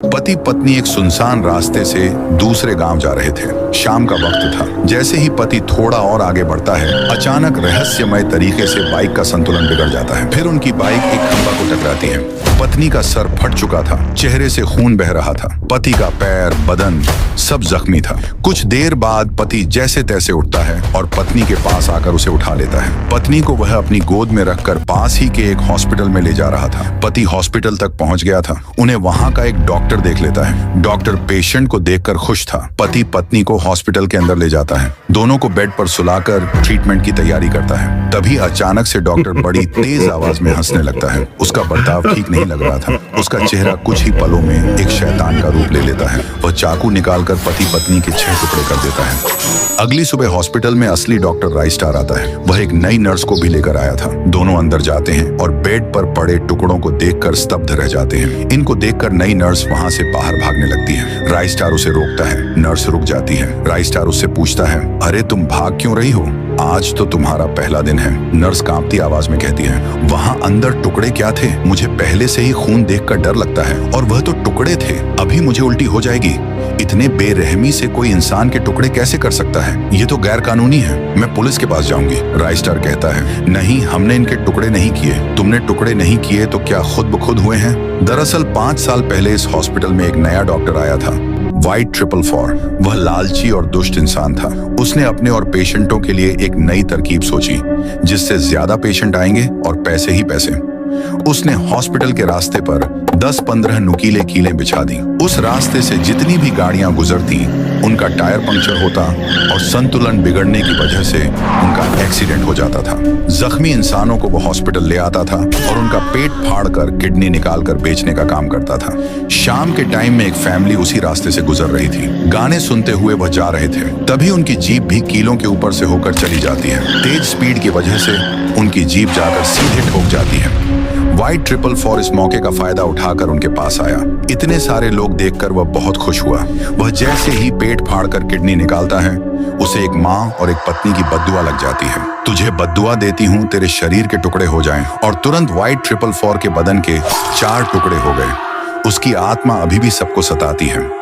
पति पत्नी एक सुनसान रास्ते से दूसरे गांव जा रहे थे। शाम का वक्त था। जैसे ही पति थोड़ा और आगे बढ़ता है, अचानक रहस्यमय तरीके से बाइक का संतुलन बिगड़ जाता है। फिर उनकी बाइक एक खंभा को टकराती है। पत्नी का सर फट चुका था, चेहरे से खून बह रहा था। पति का पैर, बदन सब जख्मी था। कुछ देर बाद पति जैसे तैसे उठता है और पत्नी के पास आकर उसे उठा लेता है। पत्नी को वह अपनी गोद में रखकर पास ही के एक हॉस्पिटल में ले जा रहा था। पति हॉस्पिटल तक पहुंच गया था। उन्हें वहां का एक डॉक्टर देख लेता है। डॉक्टर पेशेंट को देखकर खुश था। पति पत्नी को हॉस्पिटल के अंदर ले जाता है। दोनों को बेड पर सुलाकर ट्रीटमेंट की तैयारी करता है। तभी अचानक से डॉक्टर बड़ी तेज आवाज में हंसने लगता है। उसका बर्ताव ठीक नहीं लग रहा था। उसका चेहरा कुछ ही पलों में एक शैतान का रूप ले लेता है। वह चाकू निकालकर पति पत्नी के 6 टुकड़े कर देता है। अगली सुबह हॉस्पिटल में असली डॉक्टर राइस्टार आता है। वह एक नई नर्स को भी लेकर आया था। दोनों अंदर जाते हैं और बेड पर पड़े टुकड़ों को देखकर स्तब्ध रह जाते हैं। इनको देखकर नई नर्स वहां से बाहर भागने लगती है। राइस्टार उसे रोकता है। नर्स रुक जाती है। राइस्टार उससे पूछता है, अरे तुम भाग क्यों रही हो? आज तो तुम्हारा पहला दिन है। नर्स कांपती आवाज में कहती है, वहां अंदर टुकड़े क्या थे? मुझे पहले से ही खून देखकर डर लगता है, और वह तो टुकड़े थे। अभी मुझे उल्टी हो जाएगी। इतने बेरहमी से कोई इंसान के टुकड़े कैसे कर सकता है? ये तो गैर कानूनी है। मैं पुलिस के पास जाऊंगी। राइस्टार कहता है, नहीं, हमने इनके टुकड़े नहीं किए। तुमने टुकड़े नहीं किए तो क्या खुद ब खुद हुए हैं? दरअसल 5 साल पहले इस हॉस्पिटल में एक नया डॉक्टर आया था, व्हाइट 444। वह लालची और दुष्ट इंसान था। उसने अपने और पेशेंटों के लिए एक नई तरकीब सोची, जिससे ज्यादा पेशेंट आएंगे और पैसे ही पैसे। उसने हॉस्पिटल के रास्ते पर 10-15 नुकीले कीलें बिछा दी। उस रास्ते से जितनी भी गाड़ियां गुजरती, उनका टायर पंक्चर होता और संतुलन बिगड़ने की वजह से उनका एक्सीडेंट हो जाता था। जख्मी इंसानों को वो हॉस्पिटल ले आता था और उनका पेट फाड़कर किडनी निकालकर बेचने का काम करता था। शाम के टाइम में एक फैमिली उसी रास्ते से गुजर रही थी। गाने सुनते हुए वह जा रहे थे। तभी उनकी जीप भी कीलों के ऊपर से होकर चली जाती है। तेज स्पीड की वजह से उनकी जीप जाकर सीधे ठोक जाती है। व्हाइट 444 इस मौके का फायदा उठाकर उनके पास आया। इतने सारे लोग देखकर वह बहुत खुश हुआ। वह जैसे ही पेट फाड़कर किडनी निकालता है, उसे एक माँ और एक पत्नी की बद्दुआ लग जाती है। तुझे बद्दुआ देती हूँ तेरे शरीर के टुकड़े हो जाएं। और तुरंत व्हाइट 444 के बदन के 4 टुकड़े हो गए। उसकी आत्मा अभी भी सबको सताती है।